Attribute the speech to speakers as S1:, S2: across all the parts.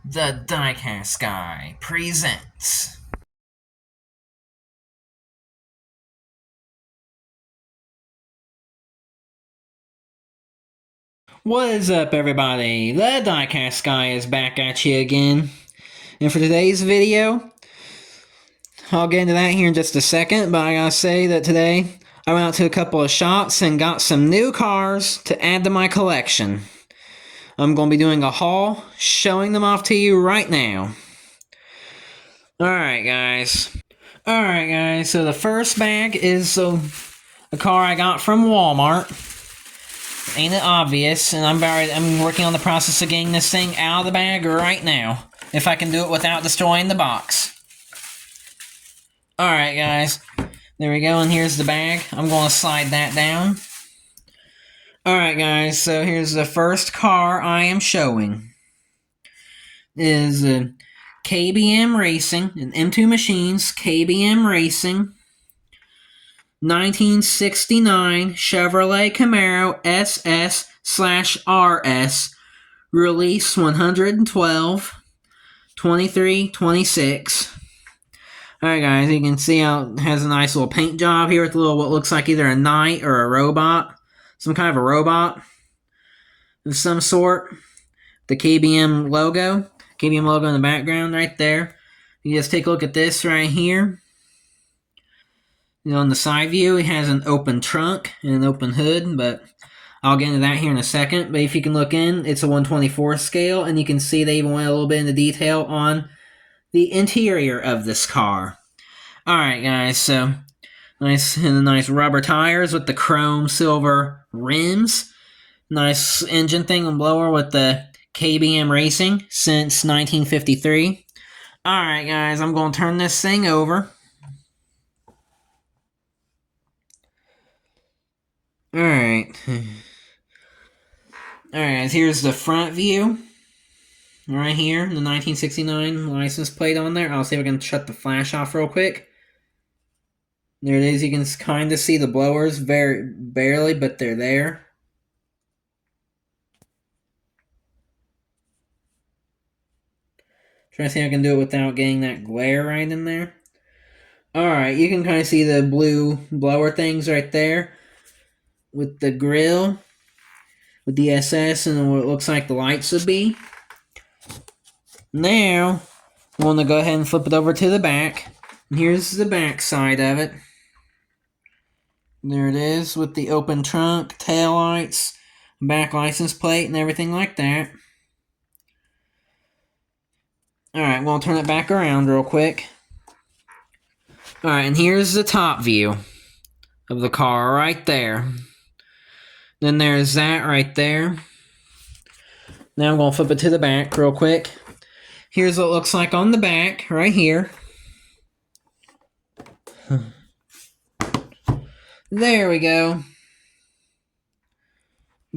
S1: The Diecast Guy presents. What is up, everybody? The Diecast Guy is back at you again. And for today's video, I'll get into that here in just a second, but I gotta say that today I went out to a couple of shops and got some new cars to add to my collection. I'm going to be doing a haul, showing them off to you right now. Alright, guys. So the first bag is a car I got from Walmart. Ain't it obvious? And I'm working on the process of getting this thing out of the bag right now. If I can do it without destroying the box. Alright, guys. There we go, and here's the bag. I'm going to slide that down. Alright, guys, so here's the first car I am showing. It is a KBM Racing, an M2 Machines KBM Racing 1969 Chevrolet Camaro SS/RS, release 112 2326. Alright, guys, you can see how it has a nice little paint job here with a little what looks like either a knight or a robot. Some kind of a robot of some sort. The KBM logo in the background right there. You just take a look at this right here. On the side view, it has an open trunk and an open hood, but I'll get into that here in a second. But if you can look in, it's a 1/24 scale, and you can see they even went a little bit into detail on the interior of this car. Alright, guys, so nice rubber tires with the chrome silver rims. Nice engine thing and blower with the KBM Racing since 1953. Alright, guys, I'm going to turn this thing over. Alright, guys, here's the front view. Right here, the 1969 license plate on there. I'll see if I can shut the flash off real quick. There it is. You can kind of see the blowers very barely, but they're there. Try to see if I can do it without getting that glare right in there. Alright, you can kind of see the blue blower things right there. With the grill. With the SS and what it looks like the lights would be. Now, I'm going to go ahead and flip it over to the back. And here's the back side of it. There it is with the open trunk, tail lights, back license plate, and everything like that. Alright, we'll turn it back around real quick. Alright, and here's the top view of the car right there. Then there's that right there. Now I'm going to flip it to the back real quick. Here's what it looks like on the back, right here. There we go.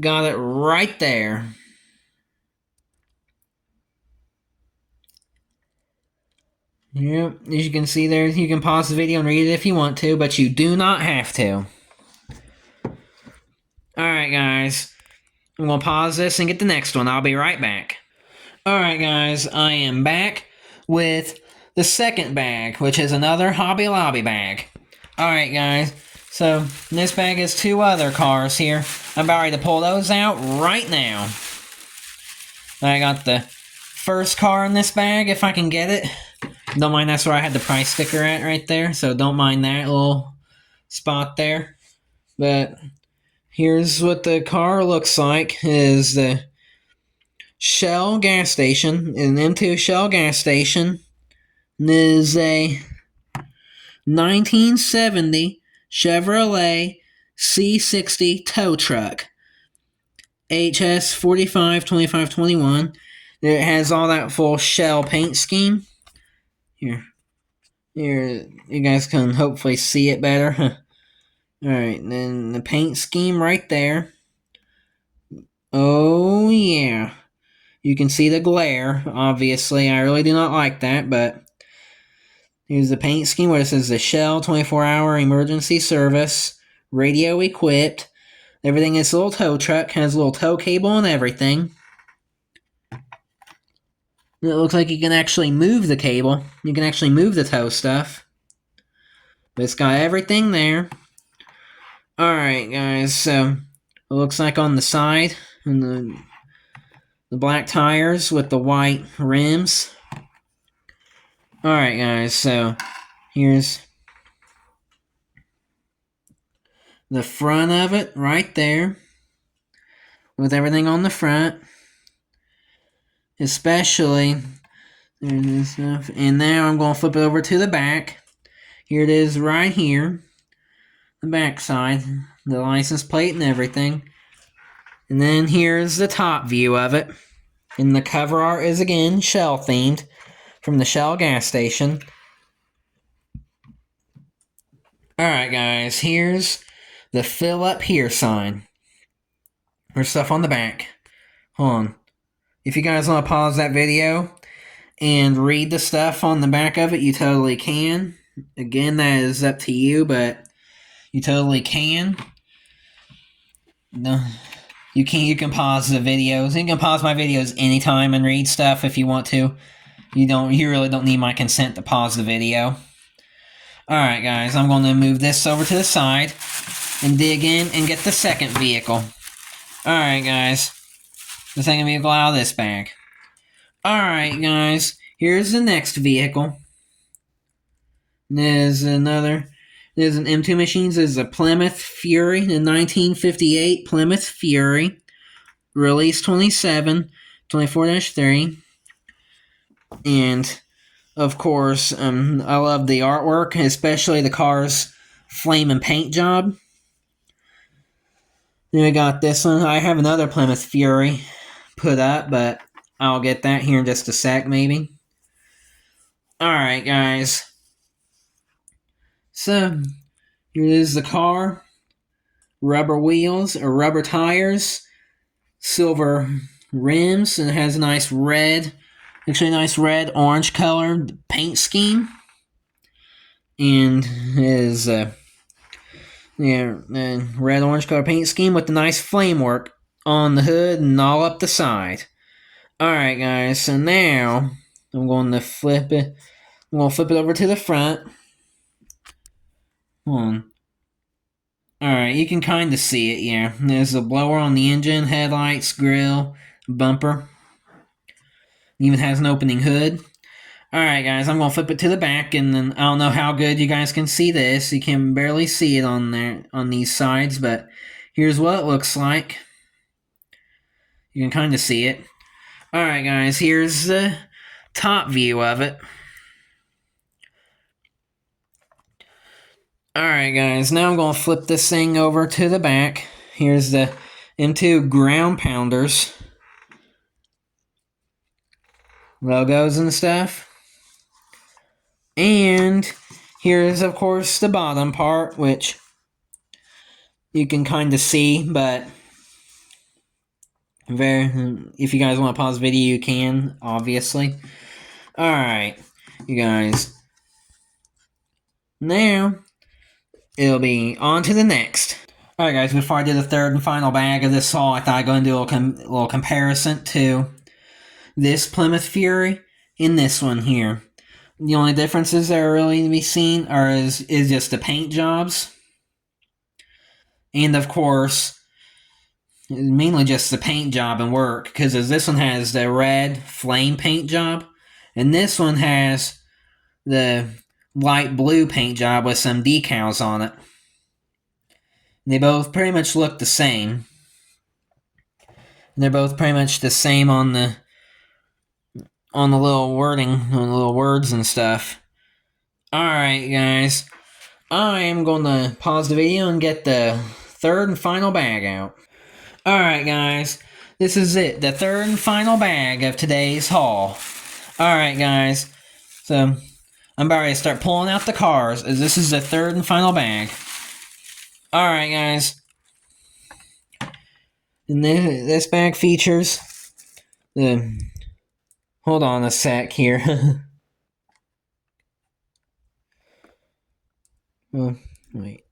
S1: Got it right there. Yep, as you can see there, you can pause the video and read it if you want to, but you do not have to. Alright, guys. I'm going to pause this and get the next one. I'll be right back. Alright, guys, I am back with the second bag, which is another Hobby Lobby bag. Alright, guys, so in this bag is two other cars here. I'm about ready to pull those out right now. I got the first car in this bag, if I can get it. Don't mind, that's where I had the price sticker at right there, so don't mind that little spot there. But here's what the car looks like. It is the Shell gas station, an M2 Shell gas station. And it is a 1970 Chevrolet C60 tow truck. HS 45 25 21. It has all that full Shell paint scheme. Here, you guys can hopefully see it better. Alright, then the paint scheme right there. Oh, yeah. You can see the glare, obviously. I really do not like that, but here's the paint scheme where it says the Shell 24-hour emergency service, radio equipped. Everything is a little tow truck, has a little tow cable and everything. It looks like you can actually move the cable. You can actually move the tow stuff. But it's got everything there. Alright, guys, so it looks like on the side, and the black tires with the white rims. Alright, guys, so here's the front of it right there, with everything on the front. Especially, there's this stuff. And now I'm going to flip it over to the back. Here it is right here. The back side. The license plate and everything. And then here's the top view of it. And the cover art is again Shell themed from the Shell gas station. Alright guys, here's the fill up here sign. There's stuff on the back. Hold on. If you guys want to pause that video and read the stuff on the back of it, you totally can. Again, that is up to you, but you totally can. No, you can pause the videos. You can pause my videos anytime and read stuff if you want to. You really don't need my consent to pause the video. Alright guys, I'm going to move this over to the side and dig in and get the second vehicle. Alright guys. The second vehicle out of this bag. Alright, guys. Here's the next vehicle. There's an M2 Machines. There's a Plymouth Fury, the 1958 Plymouth Fury. Release 24-3. And, of course, I love the artwork, especially the car's flame and paint job. Then we got this one. I have another Plymouth Fury put up, but I'll get that here in just a sec, maybe. Alright, guys. So, here is the car. Rubber wheels, or rubber tires. Silver rims, and it has a nice red, orange colored paint scheme. And it is red, orange colored paint scheme with the nice flame work on the hood and all up the side. Alright guys, so now I'm going to flip it. I'm going to flip it over to the front. Hold on. Alright, you can kind of see it, yeah. There's a blower on the engine, headlights, grill, bumper. It even has an opening hood. Alright guys, I'm going to flip it to the back, and then I don't know how good you guys can see this. You can barely see it on there, on these sides, but here's what it looks like. You can kind of see it. Alright guys, here's the top view of it. Alright guys, now I'm going to flip this thing over to the back. Here's the M2 Ground Pounders logos and stuff. And here's, of course, the bottom part, which you can kind of see, but if you guys want to pause the video, you can, obviously. Alright, you guys. Now, it'll be on to the next. Alright guys, before I do the third and final bag of this haul, I thought I'd go and do a little comparison to this Plymouth Fury and this one here. The only differences that are really to be seen is just the paint jobs. And of course, mainly just the paint job and work, because this one has the red flame paint job, and this one has the light blue paint job with some decals on it. They both pretty much look the same. They're both pretty much the same on the little wording, on the little words and stuff. Alright guys, I am going to pause the video and get the third and final bag out. Alright guys, this is it, the third and final bag of today's haul. Alright guys, so I'm about ready to start pulling out the cars, as this is the third and final bag. Alright guys, and this bag features the... Hold on a sec here. Oh, wait.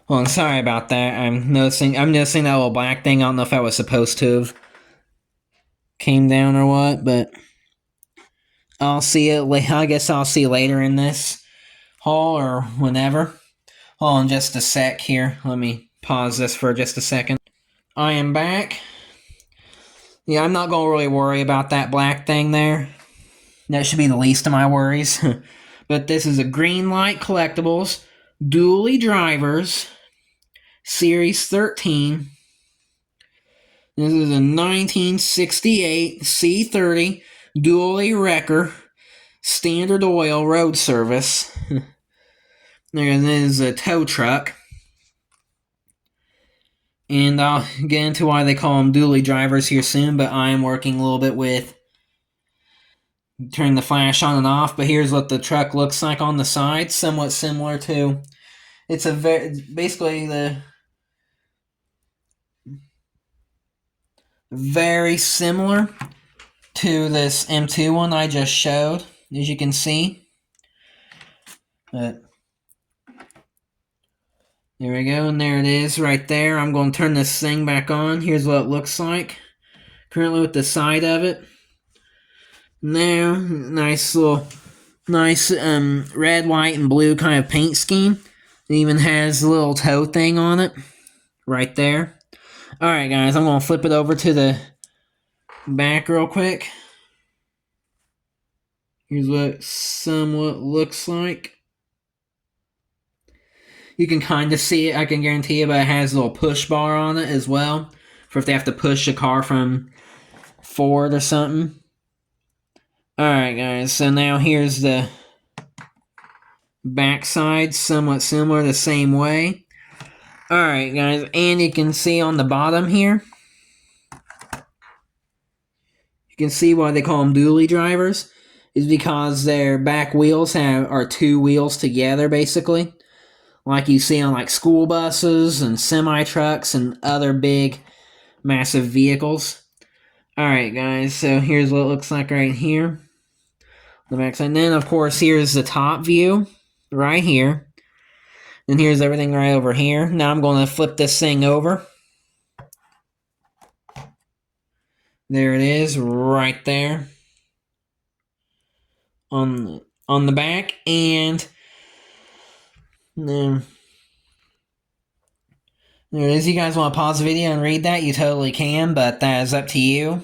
S1: Hold on, sorry about that. I'm noticing that little black thing. I don't know if that was supposed to have came down or what, but I'll see it. I guess I'll see later in this haul or whenever. Hold on just a sec here. Let me pause this for just a second. I am back. Yeah, I'm not going to really worry about that black thing there. That should be the least of my worries. But this is a Greenlight Collectibles Dually Drivers Series 13. This is a 1968 C30 Dually Wrecker Standard Oil Road Service. There is a tow truck. And I'll get into why they call them dually drivers here soon, but I'm working a little bit with turning the flash on and off. But here's what the truck looks like on the side, somewhat similar to, it's basically the very similar to this M2 one I just showed, as you can see. But there we go, and there it is right there. I'm going to turn this thing back on. Here's what it looks like currently with the side of it. Now, nice red, white, and blue kind of paint scheme. It even has a little toe thing on it right there. Alright guys, I'm going to flip it over to the back real quick. Here's what it somewhat looks like. You can kind of see it, I can guarantee you, but it has a little push bar on it as well, for if they have to push a car from forward or something. Alright guys, so now here's the backside, somewhat similar, the same way. Alright guys, and you can see on the bottom here, you can see why they call them dually drivers, is because their back wheels are two wheels together basically, like you see on like school buses and semi-trucks and other big massive vehicles. Alright guys, so here's what it looks like right here, the backside. And then of course here's the top view right here, and here's everything right over here. Now I'm going to flip this thing over. There it is right there on the back, and there it is. You guys want to pause the video and read that? You totally can, but that is up to you.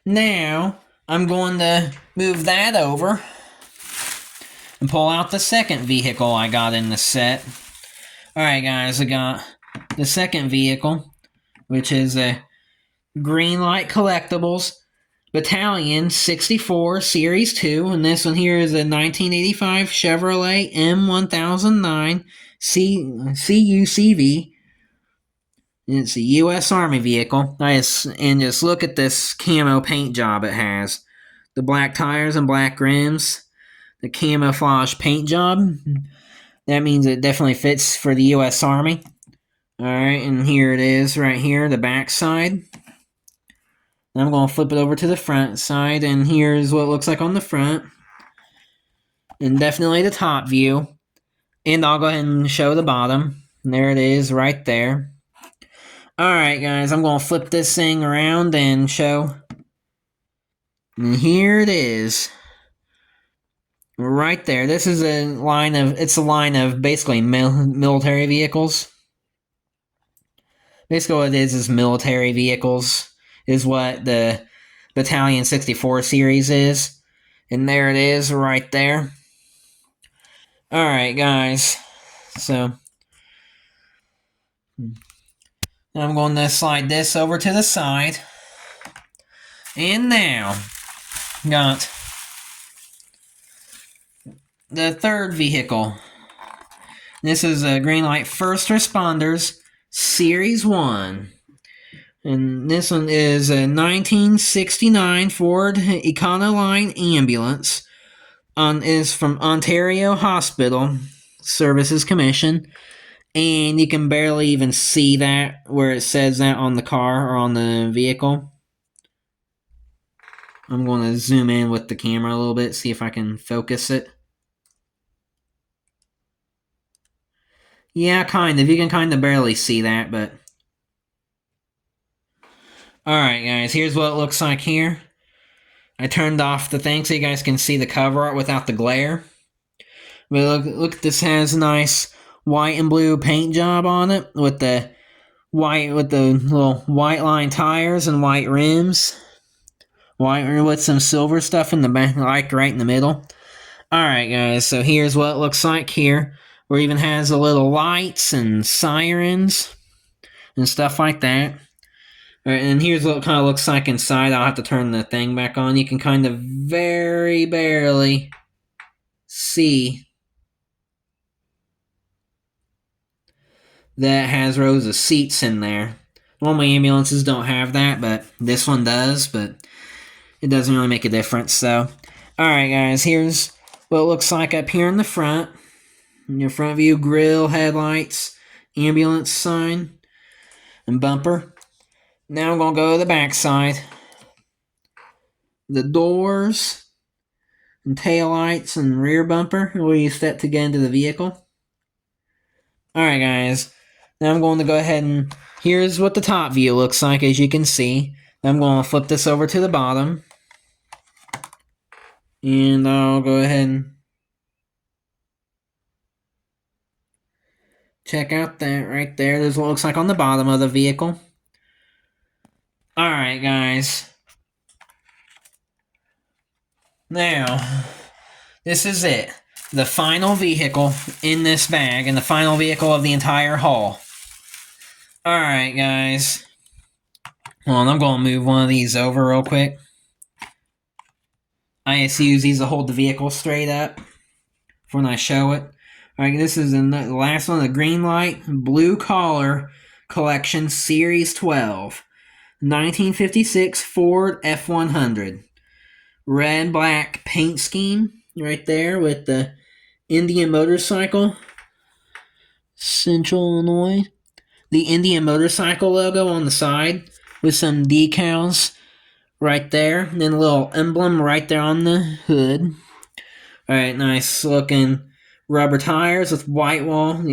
S1: Now, I'm going to move that over and pull out the second vehicle I got in the set. Alright guys, I got the second vehicle, which is a Greenlight Collectibles Battalion 64 Series 2, and this one here is a 1985 Chevrolet M1009 CUCV. It's a U.S. Army vehicle. And just look at this camo paint job it has. The black tires and black rims. The camouflage paint job. That means it definitely fits for the U.S. Army. Alright, and here it is right here, the back side. I'm going to flip it over to the front side, and here's what it looks like on the front. And definitely the top view. And I'll go ahead and show the bottom. And there it is right there. Alright guys, I'm going to flip this thing around and show. And here it is. Right there. This is a line of basically military vehicles. Basically what it is military vehicles is what the Battalion 64 series is. And there it is right there. Alright guys, so I'm going to slide this over to the side. And now, got the third vehicle. This is a Greenlight First Responders Series 1. And this one is a 1969 Ford Econoline ambulance. Is from Ontario Hospital Services Commission. And you can barely even see that where it says that on the car or on the vehicle. I'm going to zoom in with the camera a little bit, see if I can focus it. Yeah, kind of. You can kind of barely see that, but... Alright, guys, here's what it looks like here. I turned off the thing so you guys can see the cover art without the glare. But look, this has a nice white and blue paint job on it with the little white line tires and white rims. White with some silver stuff in the back, like right in the middle. Alright guys, so here's what it looks like here. Where it even has the little lights and sirens and stuff like that. Alright, and here's what it kind of looks like inside. I'll have to turn the thing back on. You can kind of very barely see that it has rows of seats in there. Normally ambulances don't have that, but this one does, but it doesn't really make a difference. So, alright guys, here's what it looks like up here in the front. In your front view, grill, headlights, ambulance sign, and bumper. Now I'm going to go to the back side. The doors, and tail lights, and rear bumper. We'll use that to get into the vehicle. Alright guys, now I'm going to go ahead and here's what the top view looks like, as you can see. I'm going to flip this over to the bottom. And I'll go ahead and check out that right there. There's what it looks like on the bottom of the vehicle. Alright guys. Now, this is it. The final vehicle in this bag, and the final vehicle of the entire haul. Alright guys. Hold on, I'm going to move one of these over real quick. I just use these to hold the vehicle straight up for when I show it. Alright, this is the last one, the Greenlight Blue Collar Collection Series 12. 1956 Ford F100. Red-black paint scheme right there with the Indian motorcycle. Central Illinois. The Indian motorcycle logo on the side with some decals right there. And then a little emblem right there on the hood. Alright, nice looking rubber tires with white wall,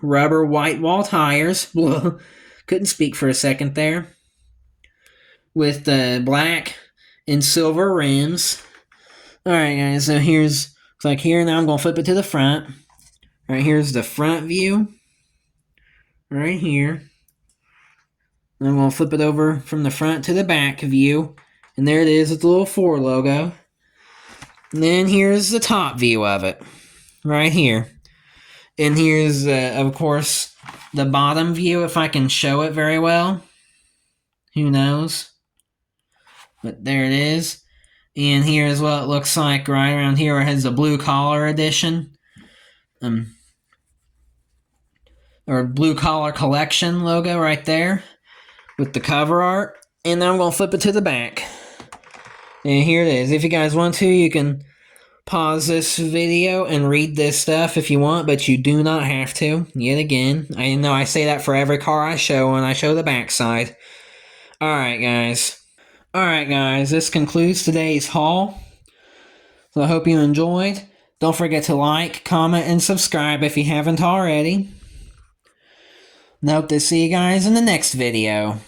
S1: rubber white wall tires. Couldn't speak for a second there. With the black and silver rims. Alright guys, so here's, looks like here, now I'm going to flip it to the front. Alright, here's the front view. Right here. And I'm going to flip it over from the front to the back view. And there it is with the little Ford logo. And then here's the top view of it. Right here. And here's, of course, the bottom view, if I can show it very well. Who knows? But there it is. And here's what it looks like right around here. It has the blue collar edition. Or blue collar collection logo right there. With the cover art. And then I'm going to flip it to the back. And here it is. If you guys want to, you can pause this video and read this stuff if you want, but you do not have to. Yet again, I know I say that for every car I show when I show the backside. Alright guys. Alright guys, this concludes today's haul. So I hope you enjoyed. Don't forget to like, comment, and subscribe if you haven't already. And I hope to see you guys in the next video.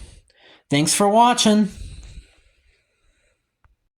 S1: Thanks for watching.